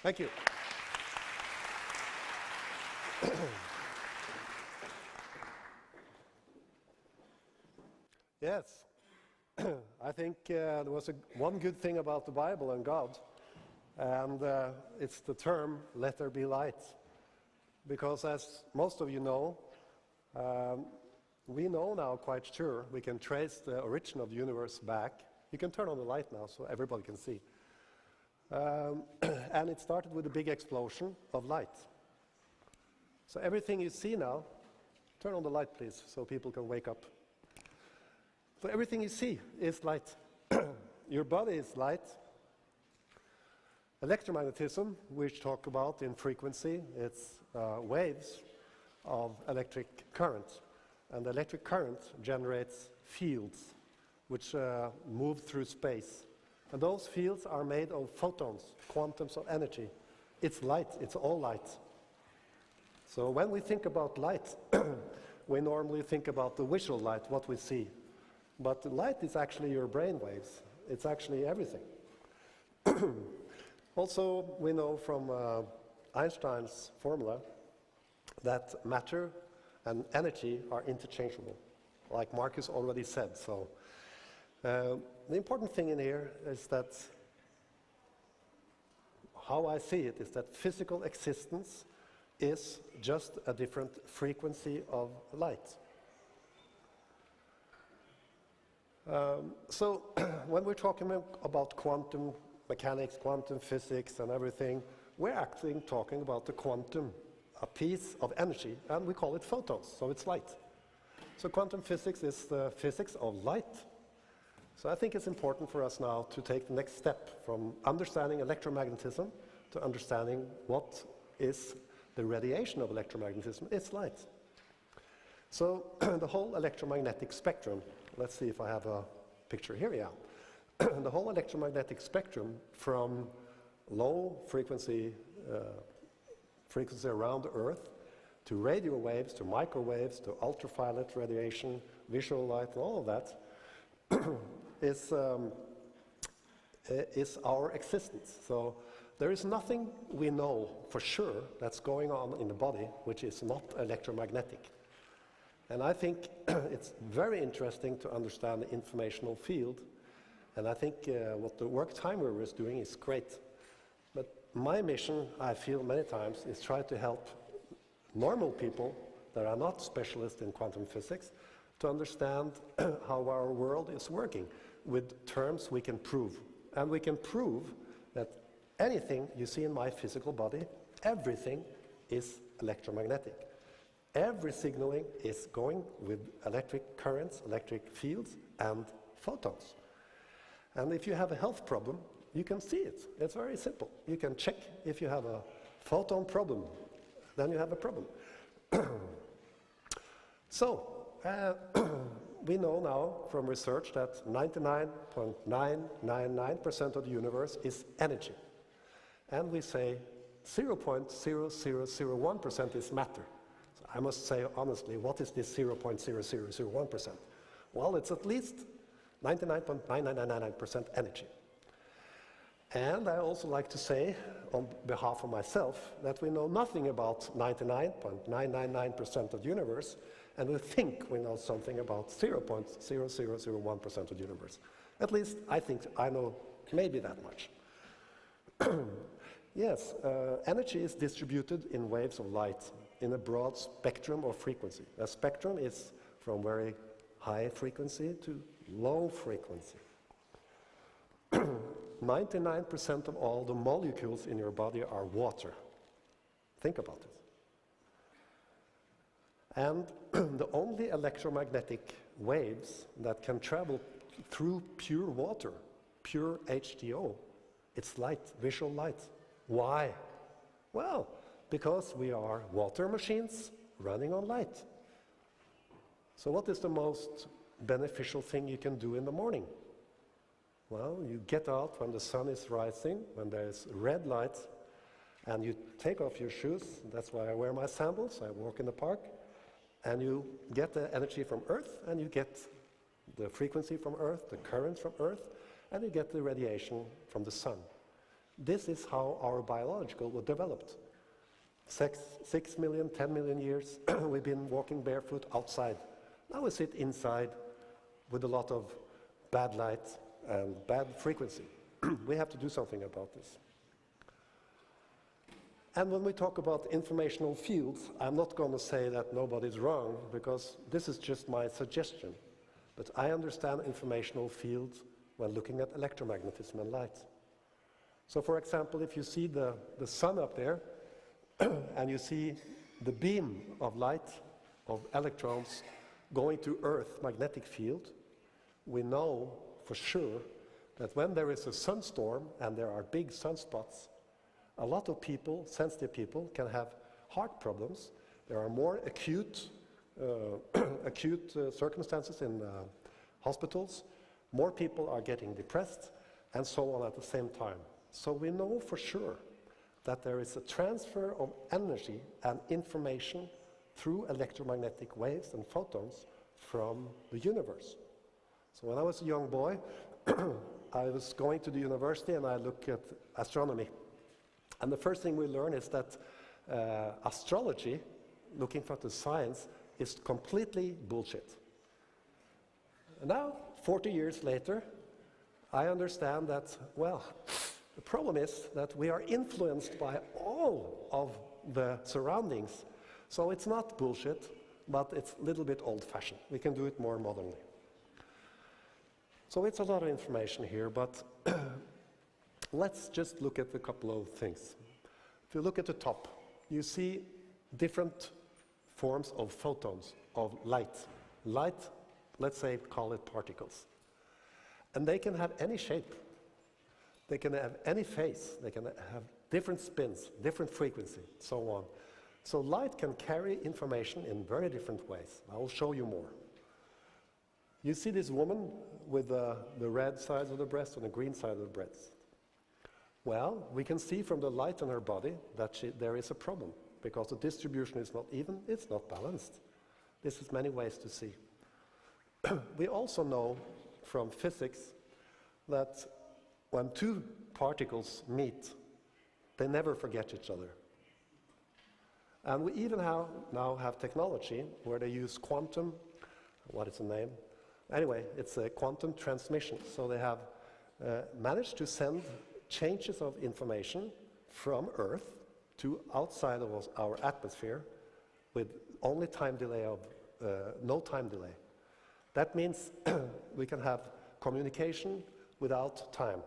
Thank you. Yes, I think there was one good thing about the Bible and God, and it's the term, let there be light. Because as most of you know, we know now quite sure, we can trace the origin of the universe back. You can turn on the light now so everybody can see. And it started with a big explosion of light. So everything you see now, turn on the light please, so people can wake up. So everything you see is light. Your body is light. Electromagnetism, which talk about in frequency, it's waves of electric current. And the electric current generates fields which move through space. And those fields are made of photons, quantums of energy. It's light, it's all light. So when we think about light, we normally think about the visual light, what we see. But the light is actually your brain waves. It's actually everything. Also, we know from Einstein's formula that matter and energy are interchangeable, like Marcus already said. So the important thing in here is that how I see it is that physical existence is just a different frequency of light. So when we're talking about quantum mechanics, quantum physics and everything, we're actually talking about the quantum, a piece of energy, and we call it photons, so it's light. So quantum physics is the physics of light. So I think it's important for us now to take the next step from understanding electromagnetism to understanding what is the radiation of electromagnetism. It's light. So the whole electromagnetic spectrum, let's see if I have a picture here, yeah. The whole electromagnetic spectrum from low frequency, frequency around the Earth, to radio waves, to microwaves, to ultraviolet radiation, visual light, and all of that, is our existence. So there is nothing we know for sure that's going on in the body which is not electromagnetic. And I think it's very interesting to understand the informational field, and I think what the work Time River is doing is great. But my mission, I feel many times, is try to help normal people that are not specialists in quantum physics to understand how our world is working with terms we can prove. And we can prove that anything you see in my physical body, everything is electromagnetic. Every signaling is going with electric currents, electric fields, and photons. And if you have a health problem, you can see it. It's very simple. You can check if you have a photon problem, then you have a problem. So, we know now from research that 99.999% of the universe is energy. And we say 0.0001% is matter. So I must say honestly, what is this 0.0001%? Well, it's at least 99.9999% energy. And I also like to say, on behalf of myself, that we know nothing about 99.999% of the universe, and we think we know something about 0.0001% of the universe. At least I think I know maybe that much. Yes, energy is distributed in waves of light in a broad spectrum of frequency. A spectrum is from very high frequency to low frequency. 99% of all the molecules in your body are water. Think about it. And the only electromagnetic waves that can travel through pure water, pure H2O, it's light, visual light. Why? Well, because we are water machines running on light. So what is the most beneficial thing you can do in the morning? Well, you get out when the sun is rising, when there's red light, and you take off your shoes. That's why I wear my sandals. I walk in the park, and you get the energy from Earth, and you get the frequency from Earth, the current from Earth, and you get the radiation from the sun. This is how our biological was developed. 6 million, 10 million years, we've been walking barefoot outside. Now we sit inside with a lot of bad light and bad frequency. We have to do something about this. And when we talk about informational fields, I'm not going to say that nobody's wrong, because this is just my suggestion. But I understand informational fields when looking at electromagnetism and light. So for example, if you see the sun up there, and you see the beam of light, of electrons, going to Earth's magnetic field, we know for sure that when there is a sunstorm and there are big sunspots, a lot of people, sensitive people, can have heart problems. There are more acute circumstances in hospitals. More people are getting depressed, and so on at the same time. So we know for sure that there is a transfer of energy and information through electromagnetic waves and photons from the universe. So when I was a young boy, I was going to the university and I looked at astronomy. And the first thing we learn is that astrology, looking for the science, is completely bullshit. And now, 40 years later, I understand that, well, the problem is that we are influenced by all of the surroundings. So it's not bullshit, but it's a little bit old-fashioned. We can do it more modernly. So it's a lot of information here, but let's just look at a couple of things. If you look at the top, you see different forms of photons, of light. Light, let's say, call it particles. And they can have any shape. They can have any phase. They can have different spins, different frequency, so on. So light can carry information in very different ways. I will show you more. You see this woman with the red sides of the breast and the green side of the breast. Well, we can see from the light on her body that there is a problem, because the distribution is not even, it's not balanced. This is many ways to see. We also know from physics that when two particles meet, they never forget each other. And we even now have technology where they use quantum, what is the name? Anyway, it's a quantum transmission. So they have managed to send changes of information from Earth to outside of our atmosphere with only time delay of, no time delay. That means we can have communication without time,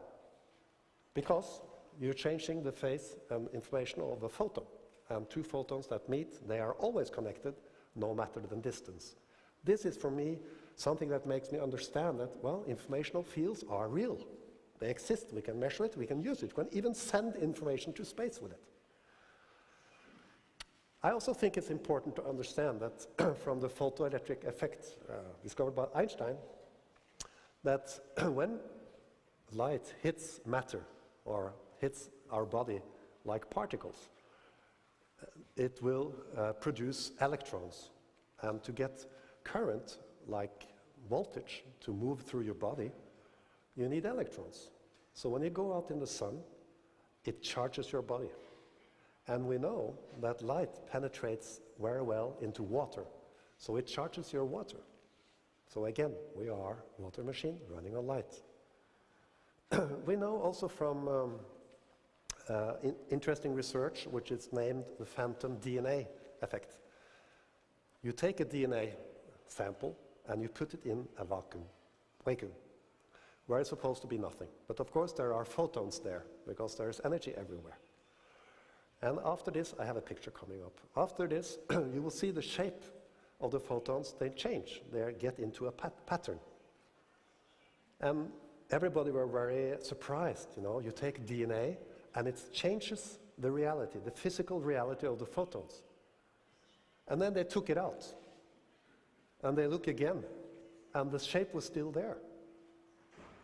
because you're changing the phase and information of a photon. And two photons that meet, they are always connected, no matter the distance. This is, for me, something that makes me understand that, well, informational fields are real. They exist, we can measure it, we can use it, we can even send information to space with it. I also think it's important to understand that from the photoelectric effect discovered by Einstein, that when light hits matter or hits our body like particles, it will produce electrons. And to get current, like voltage, to move through your body, you need electrons. So when you go out in the sun, it charges your body. And we know that light penetrates very well into water, so it charges your water. So again, we are a water machine running on light. We know also from interesting research, which is named the phantom DNA effect. You take a DNA sample and you put it in a vacuum, where it's supposed to be nothing. But of course there are photons there, because there is energy everywhere. And after this, I have a picture coming up. After this, you will see the shape of the photons, they change. They get into a pattern. And everybody were very surprised, you know. You take DNA and it changes the reality, the physical reality of the photons. And then they took it out. And they look again, and the shape was still there.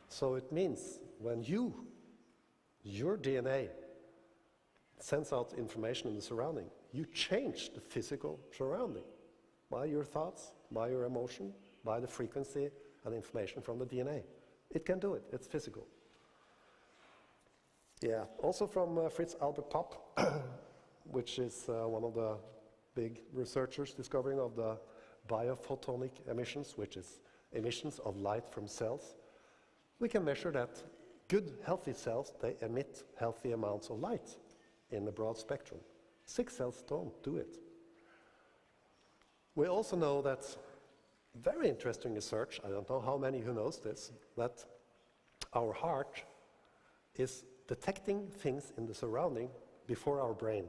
So it means when your DNA sends out information in the surrounding, you change the physical surrounding by your thoughts, by your emotion, by the frequency and information from the DNA. It can do it, it's physical. Yeah, also from Fritz Albert Popp, which is one of the big researchers discovering of the biophotonic emissions, which is emissions of light from cells. We can measure that good, healthy cells, they emit healthy amounts of light in the broad spectrum. Sick cells don't do it. We also know that, very interesting research, I don't know how many who knows this, that our heart is detecting things in the surrounding before our brain.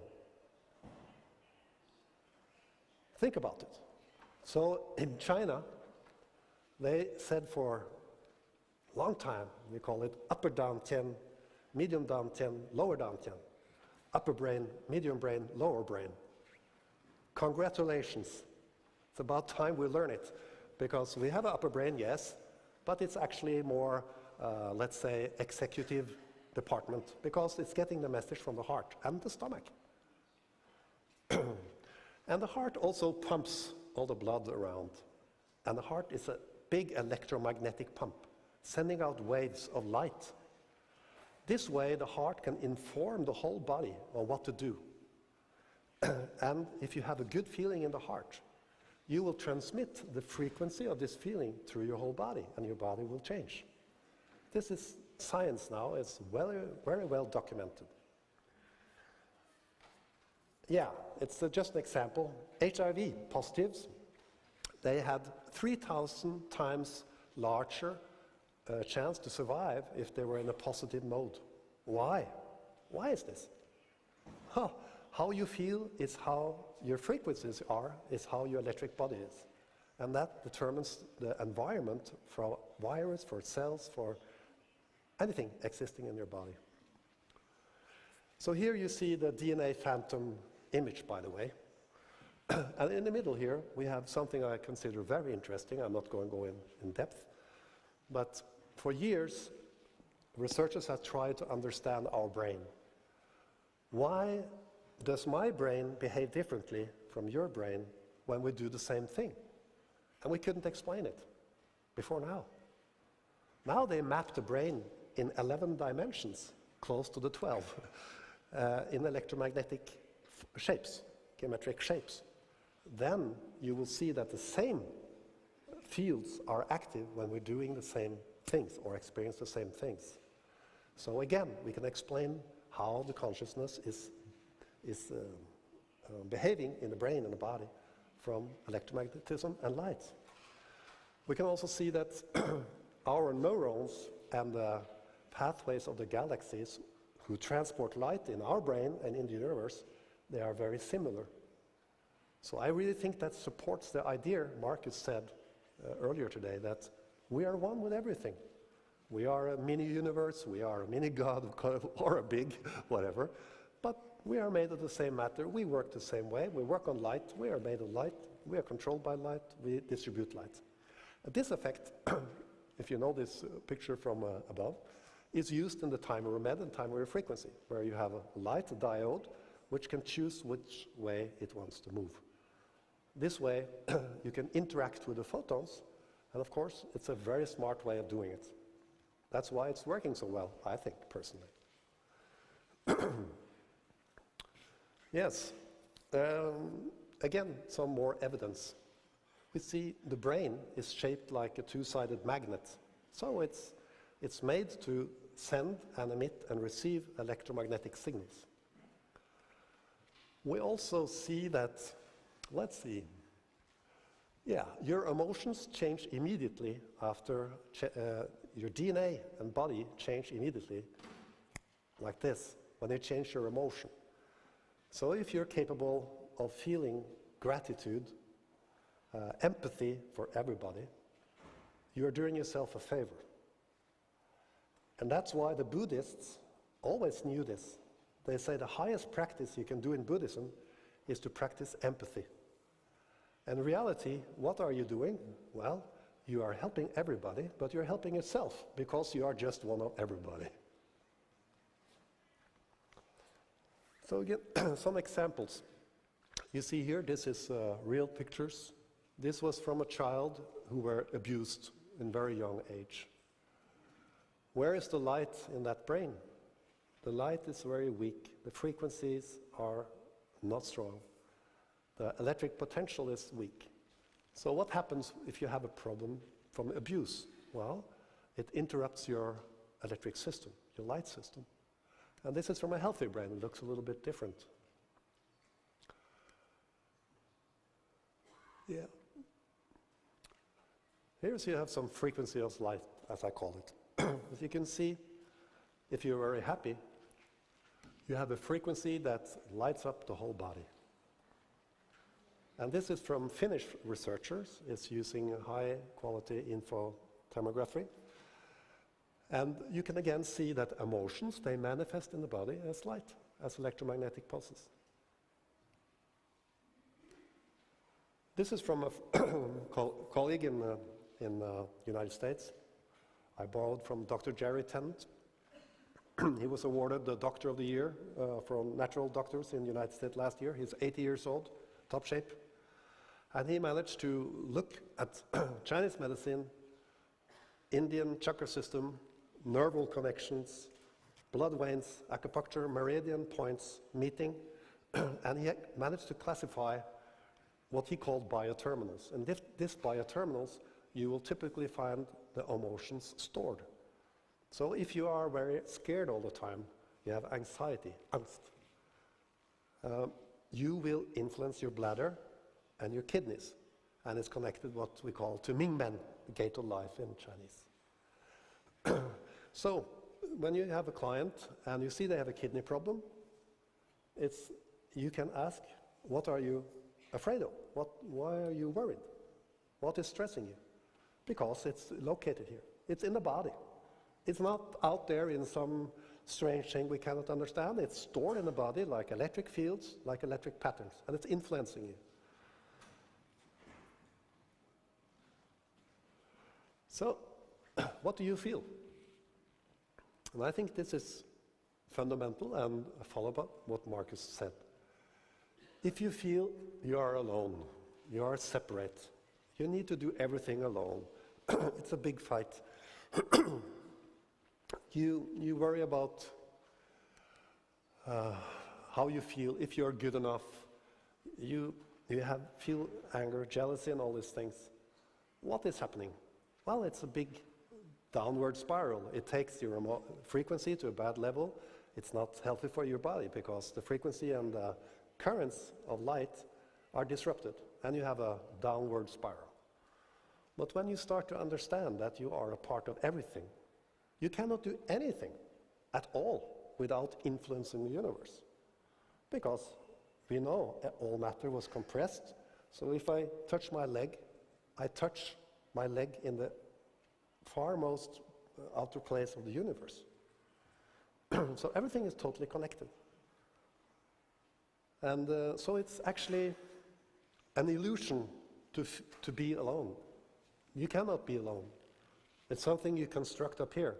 Think about it. So in China, they said for a long time, we call it upper down 10, medium down 10, lower down 10. Upper brain, medium brain, lower brain. Congratulations. It's about time we learn it, because we have an upper brain, yes, but it's actually more, let's say, executive department, because it's getting the message from the heart and the stomach. And the heart also pumps all the blood around. And the heart is a big electromagnetic pump, sending out waves of light. This way, the heart can inform the whole body on what to do. And if you have a good feeling in the heart, you will transmit the frequency of this feeling through your whole body, and your body will change. This is science now. It's very well documented. Yeah, it's just an example. HIV positives, they had 3,000 times larger chance to survive if they were in a positive mode. Why? Why is this? How you feel is how your frequencies are, is how your electric body is. And that determines the environment for virus, for cells, for anything existing in your body. So here you see the DNA phantom image, by the way. And in the middle here, we have something I consider very interesting. I'm not going to go in depth. But for years, researchers have tried to understand our brain. Why does my brain behave differently from your brain when we do the same thing? And we couldn't explain it before now. Now they map the brain in 11 dimensions, close to the 12, in electromagnetic shapes, geometric shapes. Then you will see that the same fields are active when we're doing the same things or experience the same things. So again, we can explain how the consciousness is behaving in the brain and the body from electromagnetism and light. We can also see that our neurons and the pathways of the galaxies who transport light in our brain and in the universe, they are very similar. So I really think that supports the idea Marcus said earlier today, that we are one with everything. We are a mini universe, we are a mini God, or a big whatever, but we are made of the same matter, we work the same way, we work on light, we are made of light, we are controlled by light, we distribute light. This effect, if you know this picture from above, is used in the timer med and timer frequency, where you have a light diode which can choose which way it wants to move. This way, you can interact with the photons, and of course, it's a very smart way of doing it. That's why it's working so well, I think, personally. Yes, again, some more evidence. We see the brain is shaped like a two-sided magnet. So it's made to send and emit and receive electromagnetic signals. We also see that, let's see, yeah, your emotions change immediately after your DNA and body change immediately, like this, when they change your emotion. So if you're capable of feeling gratitude, empathy for everybody, you are doing yourself a favor. And that's why the Buddhists always knew this. They say the highest practice you can do in Buddhism is to practice empathy. And in reality, what are you doing? Well, you are helping everybody, but you're helping yourself because you are just one of everybody. So again, some examples. You see here, this is real pictures. This was from a child who were abused in very young age. Where is the light in that brain? The light is very weak. The frequencies are not strong. The electric potential is weak. So what happens if you have a problem from abuse? Well, it interrupts your electric system, your light system. And this is from a healthy brain. It looks a little bit different. Yeah. Here you have some frequency of light, as I call it. As you can see, if you're very happy, you have a frequency that lights up the whole body. And this is from Finnish researchers. It's using high-quality info tomography. And you can again see that emotions, they manifest in the body as light, as electromagnetic pulses. This is from a colleague in the United States. I borrowed from Dr. Jerry Tennant. He was awarded the Doctor of the Year from Natural Doctors in the United States last year. He's 80 years old, top shape. And he managed to look at Chinese medicine, Indian chakra system, nerval connections, blood veins, acupuncture, meridian points, meeting, and he managed to classify what he called bioterminals. And these bioterminals, you will typically find the emotions stored. So if you are very scared all the time, you have anxiety, angst, you will influence your bladder and your kidneys. And it's connected what we call to Mingmen, the gate of life in Chinese. So when you have a client and you see they have a kidney problem, you can ask, what are you afraid of? Why are you worried? What is stressing you? Because it's located here. It's in the body. It's not out there in some strange thing we cannot understand. It's stored in the body like electric fields, like electric patterns, and it's influencing you. So, what do you feel? And I think this is fundamental and a follow-up what Marcus said. If you feel you are alone, you are separate, you need to do everything alone, it's a big fight. You worry about how you feel, if you're good enough, you feel anger, jealousy and all these things. What is happening? Well, it's a big downward spiral. It takes your frequency to a bad level. It's not healthy for your body because the frequency and the currents of light are disrupted and you have a downward spiral. But when you start to understand that you are a part of everything, you cannot do anything at all without influencing the universe. Because we know all matter was compressed, so if I touch my leg, I touch my leg in the farmost outer place of the universe. So everything is totally connected. And so it's actually an illusion to be alone. You cannot be alone. It's something you construct up here.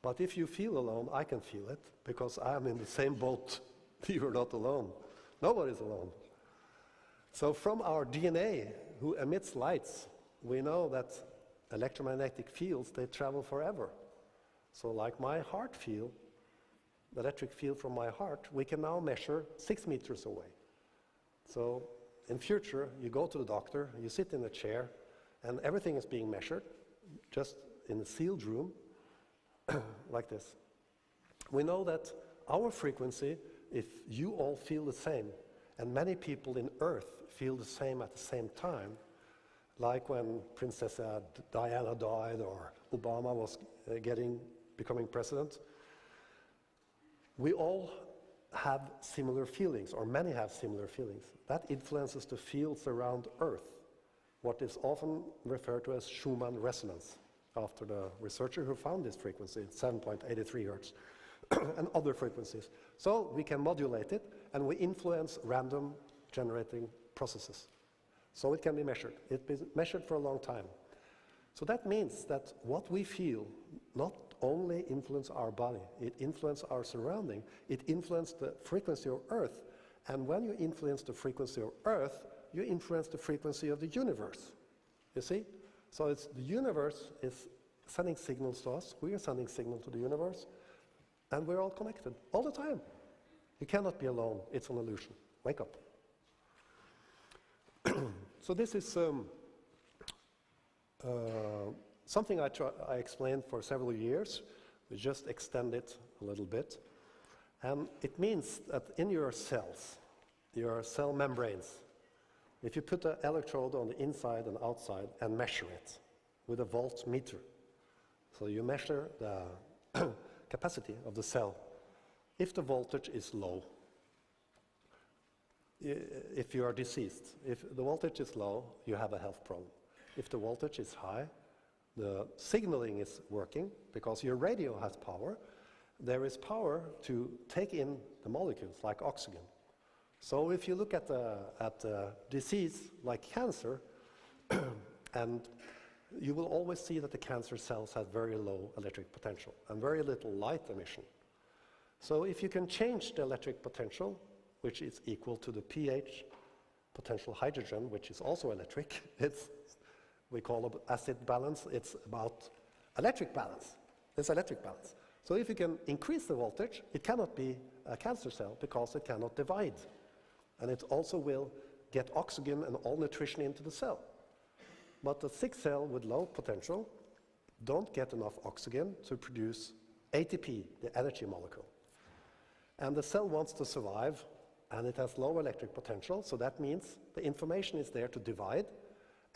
But if you feel alone, I can feel it, because I am in the same boat. You're not alone. Nobody's alone. So from our DNA, who emits lights, we know that electromagnetic fields, they travel forever. So like my heart field, the electric field from my heart, we can now measure 6 meters away. So in future, you go to the doctor, you sit in a chair, and everything is being measured, just in a sealed room, like this. We know that our frequency, if you all feel the same, and many people in Earth feel the same at the same time, like when Princess Diana died or Obama was becoming president, we all have similar feelings, or many have similar feelings. That influences the fields around Earth, what is often referred to as Schumann resonance, after the researcher who found this frequency, 7.83 hertz, and other frequencies. So we can modulate it, and we influence random generating processes. So it can be measured. It's been measured for a long time. So that means that what we feel not only influences our body, it influences our surrounding, it influences the frequency of Earth, and when you influence the frequency of Earth, you influence the frequency of the universe. You see? So the universe is sending signals to us, we are sending signals to the universe, And we're all connected all the time. You cannot be alone. It's an illusion. Wake up. So this is something I explained for several years. We just extend it a little bit. And it means that in your cells, your cell membranes, if you put an electrode on the inside and outside and measure it with a voltmeter, so you measure the capacity of the cell. If the voltage is low, if you are diseased, if the voltage is low, you have a health problem. If the voltage is high, the signaling is working because your radio has power. There is power to take in the molecules like oxygen. So if you look at a disease like cancer, and you will always see that the cancer cells have very low electric potential and very little light emission. So if you can change the electric potential, which is equal to the pH potential hydrogen, which is also electric, we call it acid balance, it's about electric balance. It's electric balance. So if you can increase the voltage, it cannot be a cancer cell because it cannot divide. And it also will get oxygen and all nutrition into the cell. But the sick cell with low potential don't get enough oxygen to produce ATP, the energy molecule. And the cell wants to survive, and it has low electric potential, so that means the information is there to divide,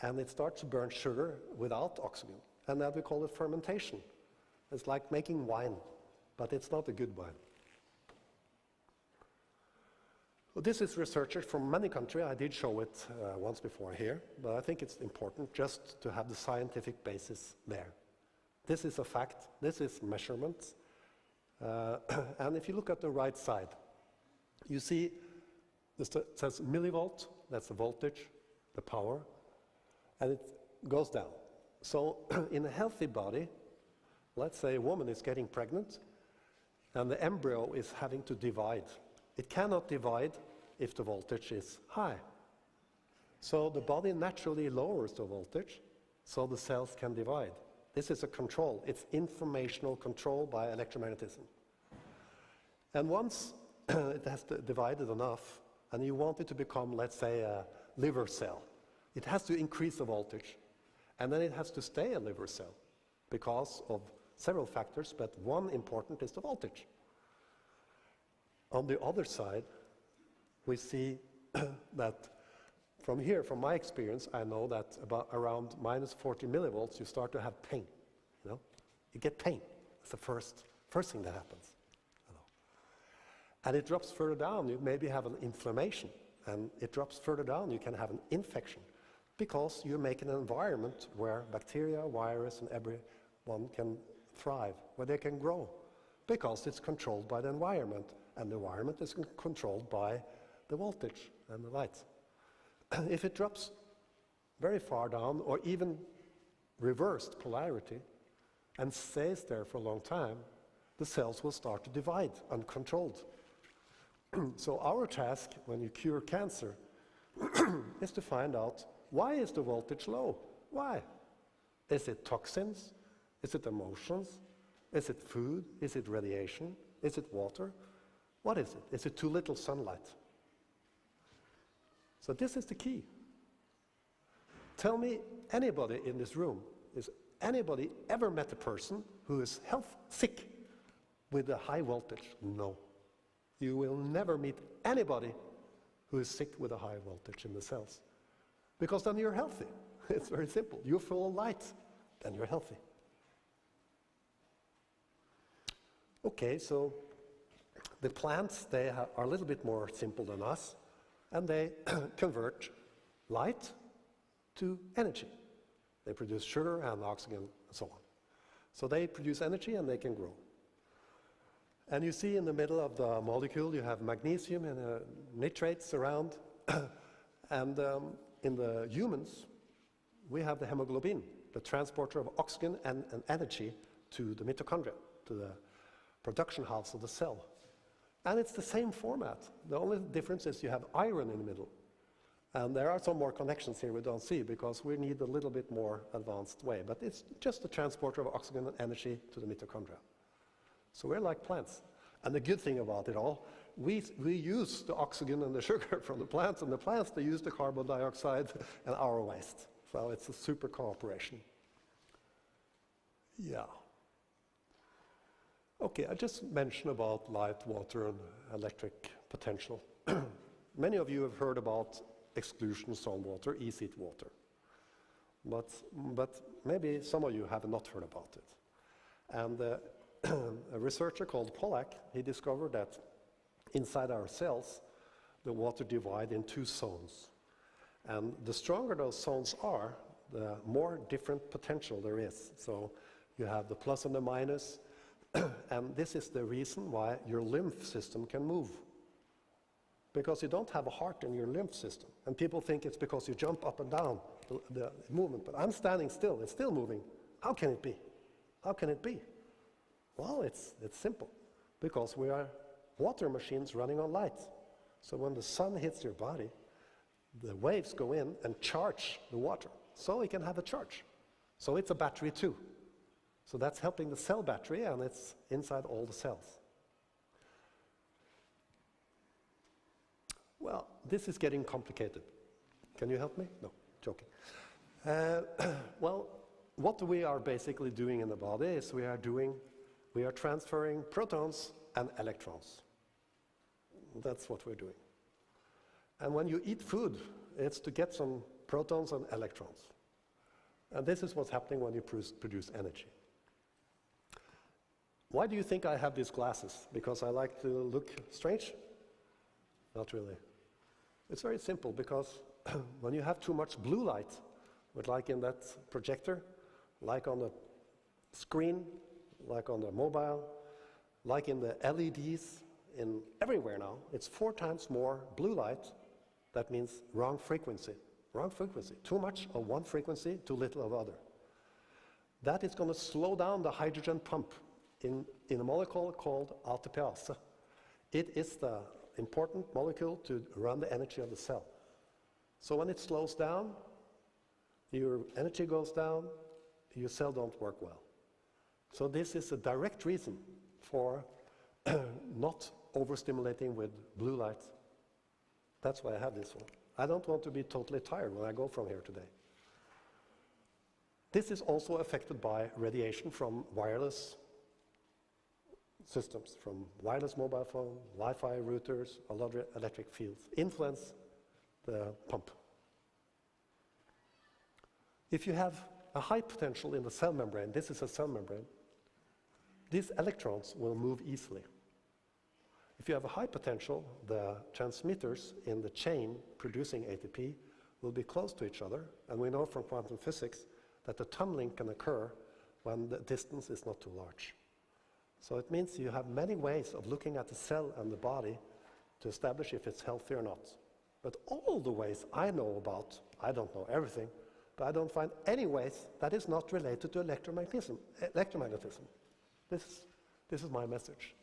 and it starts to burn sugar without oxygen. And that we call it fermentation. It's like making wine, but it's not a good wine. Well, this is researchers from many countries. I did show it once before here, but I think it's important just to have the scientific basis there. This is a fact. This is measurements. And if you look at the right side, you see this says millivolt. That's the voltage, the power, and it goes down. So in a healthy body, let's say a woman is getting pregnant, and the embryo is having to divide. It cannot divide if the voltage is high. So the body naturally lowers the voltage so the cells can divide. This is a control. It's informational control by electromagnetism. And once it has divided enough, and you want it to become, let's say, a liver cell, it has to increase the voltage. And then it has to stay a liver cell because of several factors, but one important is the voltage. On the other side, we see that from here, from my experience, I know that about around minus 40 millivolts, you start to have pain. You know, you get pain. It's the first thing that happens. You know. And it drops further down. You maybe have an inflammation, and it drops further down. You can have an infection because you make an environment where bacteria, virus, and everyone can thrive, where they can grow, because it's controlled by the environment. And the environment is controlled by the voltage and the light. If it drops very far down, or even reversed polarity, and stays there for a long time, the cells will start to divide uncontrolled. So our task when you cure cancer is to find out, why is the voltage low? Why? Is it toxins? Is it emotions? Is it food? Is it radiation? Is it water? What is it? Is it too little sunlight? So this is the key. Tell me, anybody in this room, is anybody ever met a person who is sick with a high voltage? No. You will never meet anybody who is sick with a high voltage in the cells. Because then you're healthy. It's very simple. You're full of light, then you're healthy. Okay, so the plants, they are a little bit more simple than us, and they convert light to energy. They produce sugar and oxygen and so on. So they produce energy and they can grow. And you see in the middle of the molecule you have magnesium and nitrates around. And in the humans, we have the hemoglobin, the transporter of oxygen and energy to the mitochondria, to the production house of the cell. And it's the same format. The only difference is you have iron in the middle. And there are some more connections here we don't see because we need a little bit more advanced way. But it's just the transporter of oxygen and energy to the mitochondria. So we're like plants. And the good thing about it all, we use the oxygen and the sugar from the plants, and the plants, they use the carbon dioxide and our waste. So it's a super cooperation. Yeah. Okay, I just mentioned about light, water, and electric potential. Many of you have heard about exclusion zone water, ESEAT water. But maybe some of you have not heard about it. And a researcher called Pollack, he discovered that inside our cells, the water divides in 2 zones. And the stronger those zones are, the more different potential there is. So you have the plus and the minus, and this is the reason why your lymph system can move. Because you don't have a heart in your lymph system. And people think it's because you jump up and down, the movement. But I'm standing still, it's still moving. How can it be? How can it be? Well, it's simple. Because we are water machines running on light. So when the sun hits your body, the waves go in and charge the water. So it can have a charge. So it's a battery too. So that's helping the cell battery, and it's inside all the cells. Well, this is getting complicated. Can you help me? No, joking. Well, what we are basically doing in the body is we are transferring protons and electrons. That's what we're doing. And when you eat food, it's to get some protons and electrons. And this is what's happening when you produce energy. Why do you think I have these glasses? Because I like to look strange? Not really. It's very simple, because when you have too much blue light, like in that projector, like on the screen, like on the mobile, like in the LEDs, in everywhere now, it's 4 times more blue light. That means wrong frequency. Wrong frequency. Too much of one frequency, too little of other. That is going to slow down the hydrogen pump in a molecule called ATPase. It is the important molecule to run the energy of the cell. So when it slows down, your energy goes down, your cell don't work well. So this is a direct reason for not overstimulating with blue light. That's why I have this one. I don't want to be totally tired when I go from here today. This is also affected by radiation from wireless systems, from wireless mobile phone, Wi-Fi routers, a lot of electric fields influence the pump. If you have a high potential in the cell membrane, this is a cell membrane, these electrons will move easily. If you have a high potential, the transmitters in the chain producing ATP will be close to each other, and we know from quantum physics that the tunneling can occur when the distance is not too large. So it means you have many ways of looking at the cell and the body to establish if it's healthy or not. But all the ways I know about, I don't know everything, but I don't find any ways that is not related to electromagnetism. This is my message.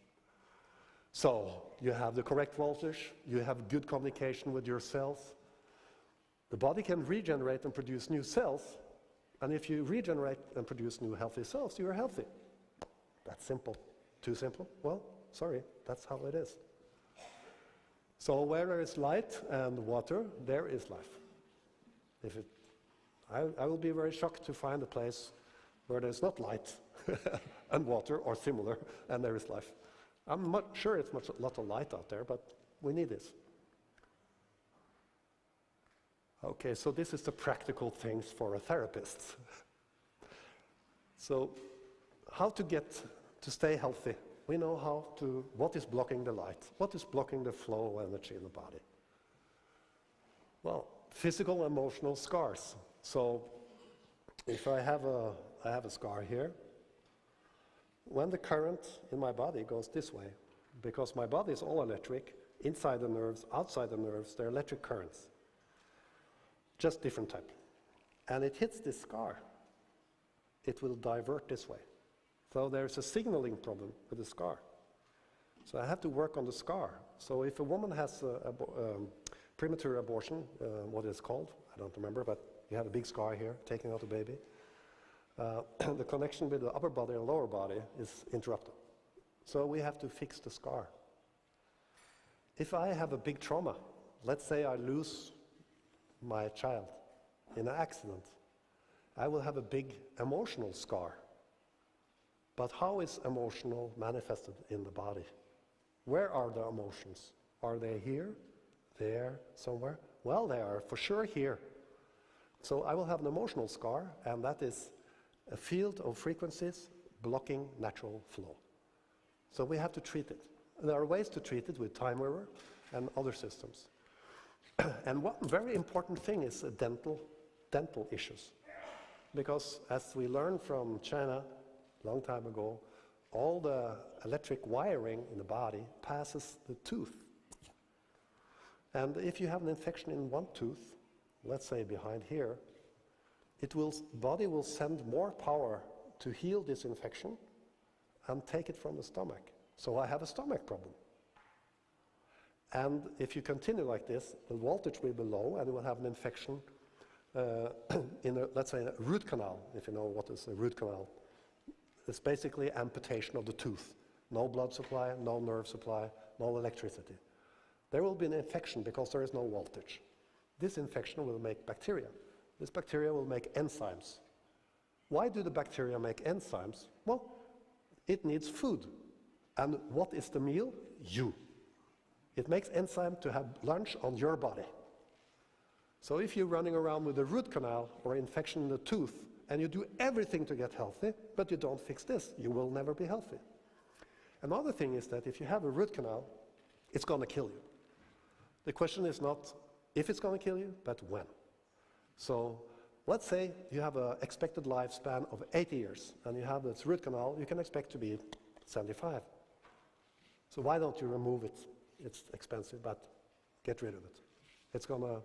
So you have the correct voltage, you have good communication with your cells. The body can regenerate and produce new cells, and if you regenerate and produce new healthy cells, you are healthy. That's simple. Too simple? Well, sorry, that's how it is. So where there is light and water, there is life. I will be very shocked to find a place where there's not light and water or similar, and there is life. I'm not sure it's a lot of light out there, but we need this. Okay, so this is the practical things for a therapist. So how to stay healthy? We know what is blocking the light, what is blocking the flow of energy in the body. Well, physical and emotional scars. So if I have a scar here, when the current in my body goes this way, because my body is all electric, inside the nerves, outside the nerves, there are electric currents, just different type. And it hits this scar, it will divert this way. So there's a signaling problem with the scar. So I have to work on the scar. So if a woman has a premature abortion, what it's called, I don't remember, but you have a big scar here, taking out a baby, the connection with the upper body and lower body is interrupted. So we have to fix the scar. If I have a big trauma, let's say I lose my child in an accident, I will have a big emotional scar. But how is emotional manifested in the body? Where are the emotions? Are they here, there, somewhere? Well, they are for sure here. So I will have an emotional scar, and that is a field of frequencies blocking natural flow. So we have to treat it. There are ways to treat it with time weaver and other systems. And one very important thing is dental issues. Because as we learned from China a long time ago, all the electric wiring in the body passes the tooth. And if you have an infection in one tooth, let's say behind here, body will send more power to heal this infection and take it from the stomach. So I have a stomach problem. And if you continue like this, the voltage will be low and you will have an infection let's say, a root canal, if you know what is a root canal. It's basically amputation of the tooth. No blood supply, no nerve supply, no electricity. There will be an infection because there is no voltage. This infection will make bacteria. This bacteria will make enzymes. Why do the bacteria make enzymes? Well, it needs food. And what is the meal? You. It makes enzyme to have lunch on your body. So if you're running around with a root canal or infection in the tooth, and you do everything to get healthy, but you don't fix this, you will never be healthy. Another thing is that if you have a root canal, it's going to kill you. The question is not if it's going to kill you, but when. So let's say you have an expected lifespan of 80 years, and you have this root canal, you can expect to be 75. So why don't you remove it? It's expensive, but get rid of it. It's going to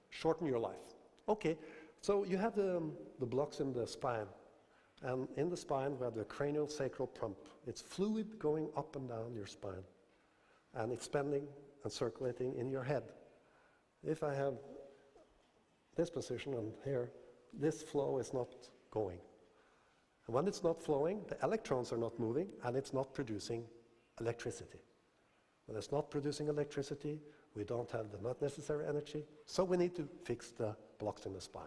shorten your life. Okay, so you have the blocks in the spine. And in the spine, we have the cranial sacral pump. It's fluid going up and down your spine and expanding and circulating in your head. If I have this position and here, this flow is not going. And when it's not flowing, the electrons are not moving and it's not producing electricity. When it's not producing electricity, we don't have the not necessary energy, so we need to fix the blocks in the spine.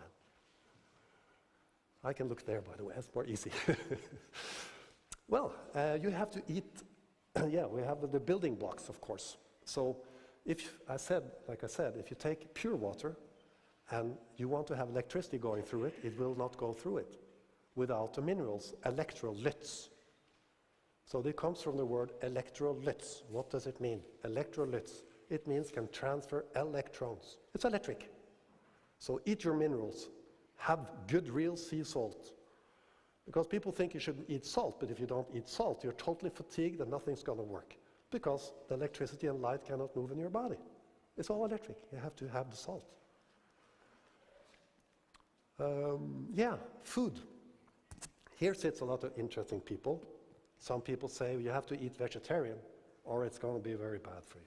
I can look there, by the way, it's more easy. Well, you have to eat, yeah, we have the building blocks, of course. So if you take pure water and you want to have electricity going through it, it will not go through it without the minerals, electrolytes. So it comes from the word electrolytes. What does it mean? Electrolytes. It means can transfer electrons. It's electric. So eat your minerals. Have good real sea salt. Because people think you should eat salt, but if you don't eat salt, you're totally fatigued and nothing's going to work. Because the electricity and light cannot move in your body. It's all electric. You have to have the salt. Yeah, food. Here sits a lot of interesting people. Some people say you have to eat vegetarian or it's going to be very bad for you.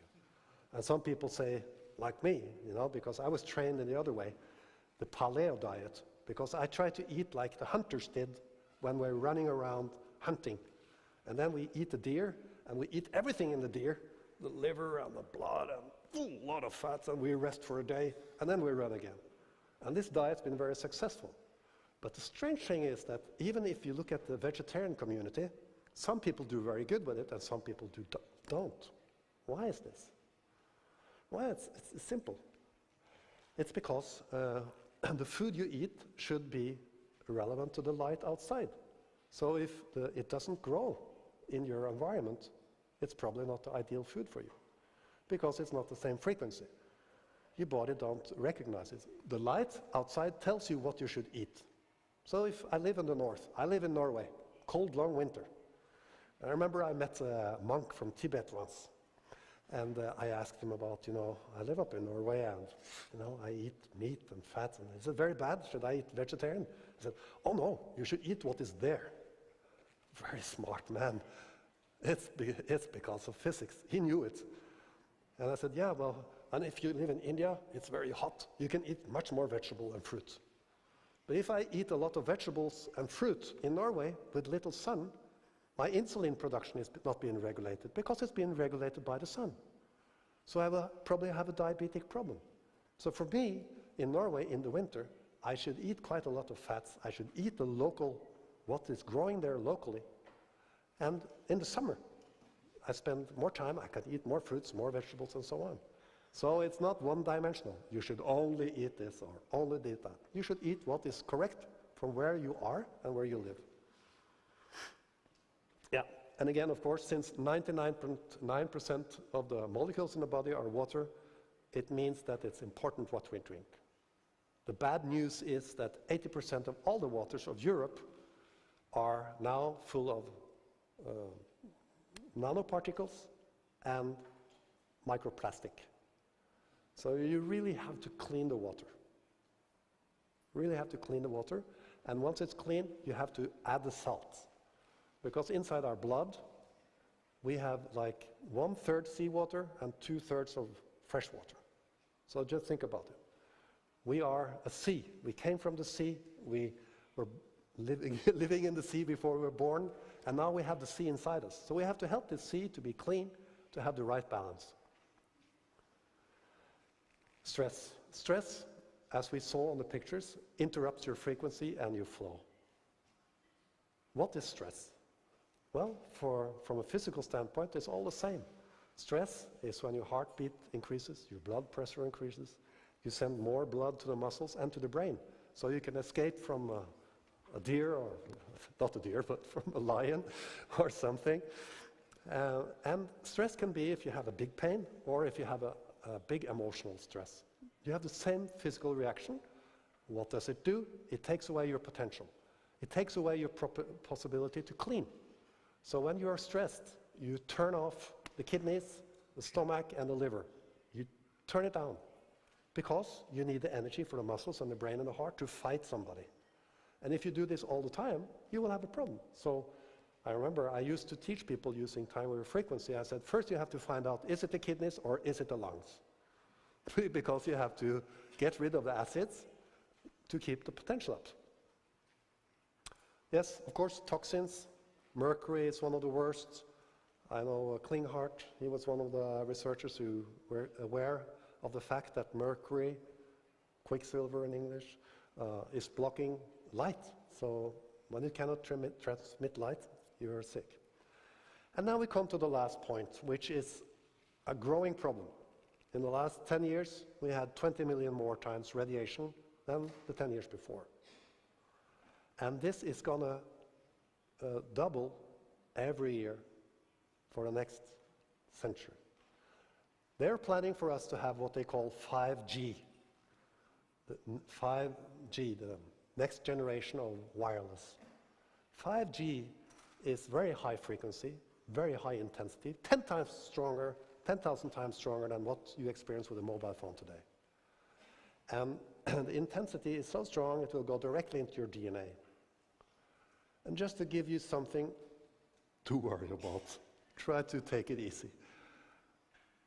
And some people say, like me, you know, because I was trained in the other way, the paleo diet, because I try to eat like the hunters did when we're running around hunting. And then we eat the deer, and we eat everything in the deer, the liver and the blood and a lot of fats, and we rest for a day, and then we run again. And this diet's been very successful. But the strange thing is that even if you look at the vegetarian community, some people do very good with it, and some people don't. Why is this? Well, it's simple. It's because the food you eat should be relevant to the light outside. So if it doesn't grow in your environment, it's probably not the ideal food for you because it's not the same frequency. Your body don't recognize it. The light outside tells you what you should eat. So if I live in the north, I live in Norway, cold, long winter. I remember I met a monk from Tibet once. And I asked him about, you know, I live up in Norway and, you know, I eat meat and fat. And he said, very bad, should I eat vegetarian? I said, oh no, you should eat what is there. Very smart man. It's because of physics. He knew it. And I said, yeah, well, and if you live in India, it's very hot. You can eat much more vegetable and fruit. But if I eat a lot of vegetables and fruit in Norway with little sun, My insulin production is not being regulated because it's being regulated by the sun. So I will probably have a diabetic problem. So for me, in Norway in the winter, I should eat quite a lot of fats. I should eat the local, what is growing there locally. And in the summer, I spend more time, I can eat more fruits, more vegetables, and so on. So it's not one-dimensional. You should only eat this or only eat that. You should eat what is correct from where you are and where you live. Yeah, and again, of course, since 99.9% of the molecules in the body are water, it means that it's important what we drink. The bad news is that 80% of all the waters of Europe are now full of nanoparticles and microplastic. So you really have to clean the water. Really have to clean the water. And once it's clean, you have to add the salts. Because inside our blood, we have like 1/3 seawater and 2/3 of fresh water. So just think about it. We are a sea. We came from the sea. We were living in the sea before we were born. And now we have the sea inside us. So we have to help the sea to be clean, to have the right balance. Stress. Stress, as we saw on the pictures, interrupts your frequency and your flow. What is stress? Well, from a physical standpoint, it's all the same. Stress is when your heartbeat increases, your blood pressure increases, you send more blood to the muscles and to the brain. So you can escape from a deer, or not a deer, but from a lion or something. And stress can be if you have a big pain or if you have a big emotional stress. You have the same physical reaction. What does it do? It takes away your potential. It takes away your possibility to clean. So when you are stressed, you turn off the kidneys, the stomach, and the liver. You turn it down because you need the energy for the muscles and the brain and the heart to fight somebody. And if you do this all the time, you will have a problem. So I remember I used to teach people using time wave frequency. I said, first you have to find out, is it the kidneys or is it the lungs? Because you have to get rid of the acids to keep the potential up. Yes, of course, toxins. Mercury is one of the worst. I know Klinghardt, he was one of the researchers who were aware of the fact that mercury, quicksilver in English, is blocking light. So when it cannot transmit light, you are sick. And now we come to the last point, which is a growing problem. In the last 10 years, we had 20 million more times radiation than the 10 years before. And this is going to double every year for the next century. They're planning for us to have what they call 5G. The 5G, the next generation of wireless. 5G is very high frequency, very high intensity, 10 times stronger, 10,000 times stronger than what you experience with a mobile phone today. And the intensity is so strong it will go directly into your DNA. And just to give you something to worry about, try to take it easy.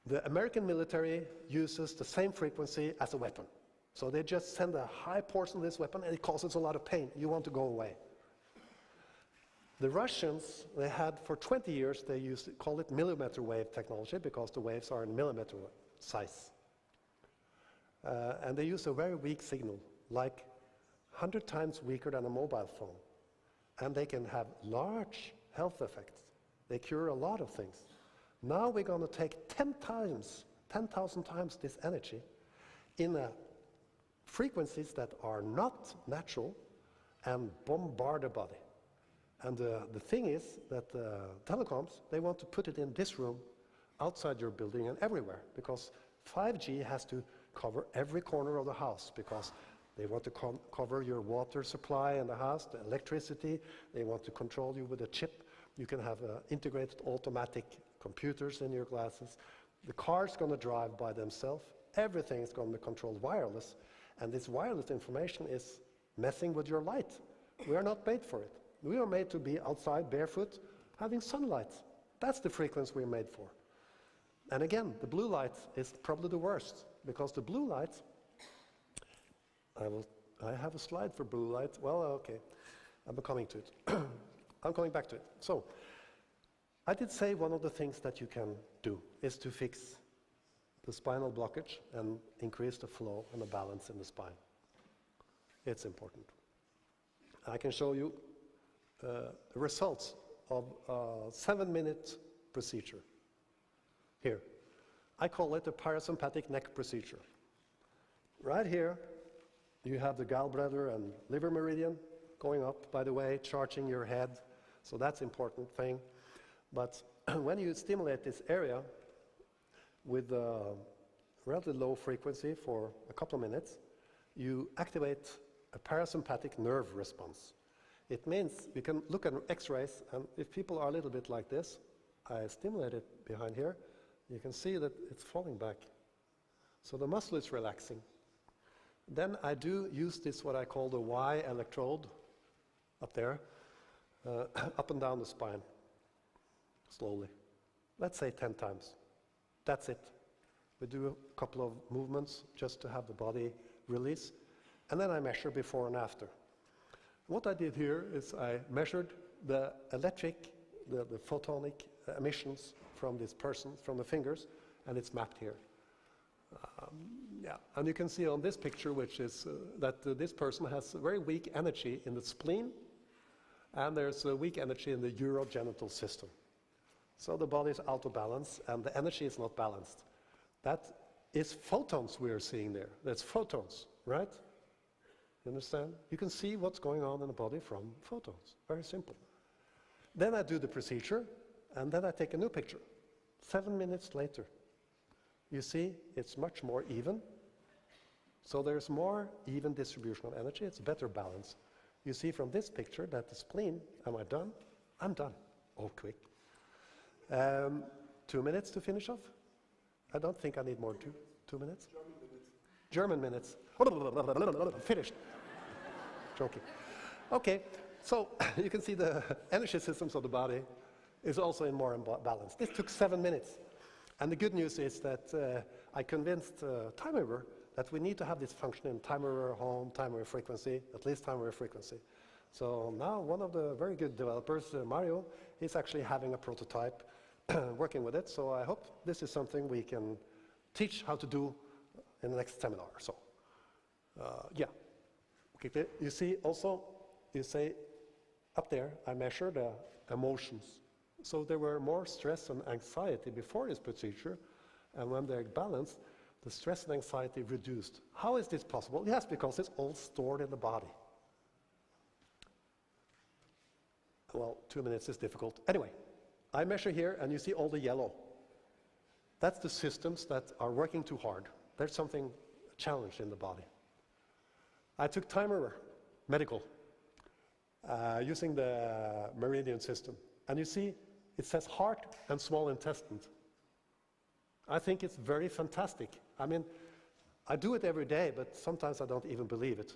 The American military uses the same frequency as a weapon. So they just send a high portion of this weapon and it causes a lot of pain. You want to go away. The Russians, they had for 20 years, they call it millimeter wave technology because the waves are in millimeter size. And they use a very weak signal, like 100 times weaker than a mobile phone. And they can have large health effects. They cure a lot of things. Now we're going to take 10,000 times this energy in frequencies that are not natural and bombard the body. And the thing is that telecoms, they want to put it in this room, outside your building and everywhere, because 5G has to cover every corner of the house, because they want to cover your water supply in the house, the electricity. They want to control you with a chip. You can have integrated automatic computers in your glasses. The car's going to drive by themselves. Everything is going to be controlled wireless. And this wireless information is messing with your light. We are not made for it. We are made to be outside barefoot, having sunlight. That's the frequency we're made for. And again, the blue light is probably the worst, because the blue light, I have a slide for blue light. Well, okay, I'm coming to it. I'm coming back to it. So, I did say one of the things that you can do is to fix the spinal blockage and increase the flow and the balance in the spine. It's important. I can show you results of a 7-minute procedure. Here, I call it a parasympathetic neck procedure. Right here, you have the gallbladder and liver meridian going up, by the way, charging your head, so that's an important thing. But when you stimulate this area with a relatively low frequency for a couple of minutes, you activate a parasympathetic nerve response. It means you can look at x-rays, and if people are a little bit like this, I stimulate it behind here, you can see that it's falling back. So the muscle is relaxing. Then I do use this, what I call the Y electrode, up there, up and down the spine, slowly. Let's say 10 times. That's it. We do a couple of movements just to have the body release, and then I measure before and after. What I did here is I measured the electric, the photonic emissions from this person, from the fingers, and it's mapped here. Yeah, and you can see on this picture, which is that this person has very weak energy in the spleen, and there's a weak energy in the urogenital system. So the body is out of balance, and the energy is not balanced. That is photons we are seeing there. That's photons, right? You understand? You can see what's going on in the body from photons. Very simple. Then I do the procedure, and then I take a new picture. 7 minutes later. You see, it's much more even. So there's more even distribution of energy. It's better balance. You see from this picture that the spleen, am I done? I'm done. Oh, quick. 2 minutes to finish off? I don't think I need more. 2 minutes? German minutes. Finished. Joking. Okay, so you can see the energy systems of the body is also in more balance. This took 7 minutes. And the good news is that I convinced time mover that we need to have this function in time mover home, time mover frequency, at least time mover frequency. So now one of the very good developers, Mario, is actually having a prototype working with it. So I hope this is something we can teach how to do in the next seminar. So yeah. Okay, you see also, you say up there, I measure the emotions. So there were more stress and anxiety before this procedure, and when they're balanced, the stress and anxiety reduced. How is this possible? Yes, because it's all stored in the body. Well, 2 minutes is difficult. Anyway, I measure here, and you see all the yellow. That's the systems that are working too hard. There's something challenged in the body. I took time mover, medical, using the meridian system. And you see, it says heart and small intestine. I think it's very fantastic. I mean, I do it every day, but sometimes I don't even believe it.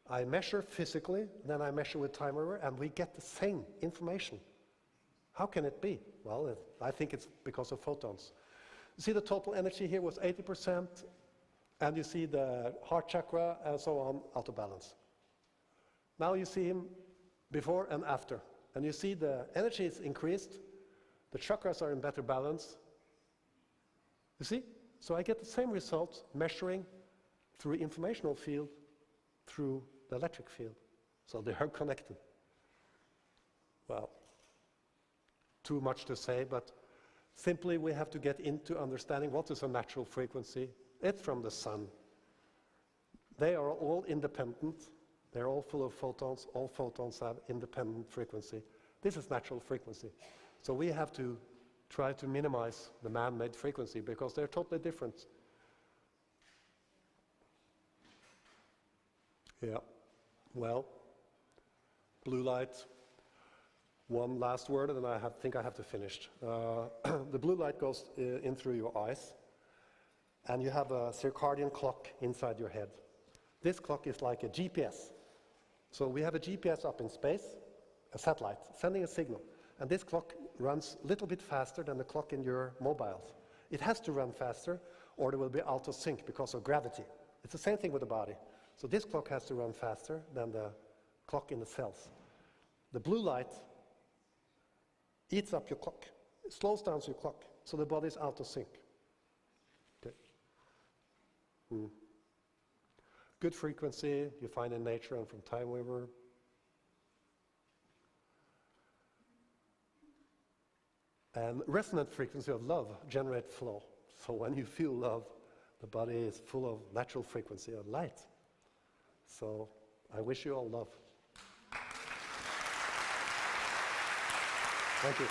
I measure physically, then I measure with time mover, and we get the same information. How can it be? Well, I think it's because of photons. You see the total energy here was 80%, and you see the heart chakra and so on out of balance. Now you see him before and after, and you see the energy is increased, the chakras are in better balance. You see? So I get the same results measuring through informational field, through the electric field. So they are connected. Well, too much to say, but simply we have to get into understanding what is a natural frequency. It's from the sun. They are all independent. They're all full of photons. All photons have independent frequency. This is natural frequency. So we have to try to minimize the man-made frequency because they're totally different. Yeah, well, blue light. One last word, and then I think I have to finish. The blue light goes in through your eyes, and you have a circadian clock inside your head. This clock is like a GPS. So we have a GPS up in space, a satellite, sending a signal. And this clock runs a little bit faster than the clock in your mobiles. It has to run faster, or it will be out of sync because of gravity. It's the same thing with the body. So this clock has to run faster than the clock in the cells. The blue light eats up your clock. slows down your clock, so the body's out of sync. Okay. Good frequency you find in nature and from Time Weaver. And resonant frequency of love generate flow. So when you feel love, the body is full of natural frequency of light. So I wish you all love. Thank you.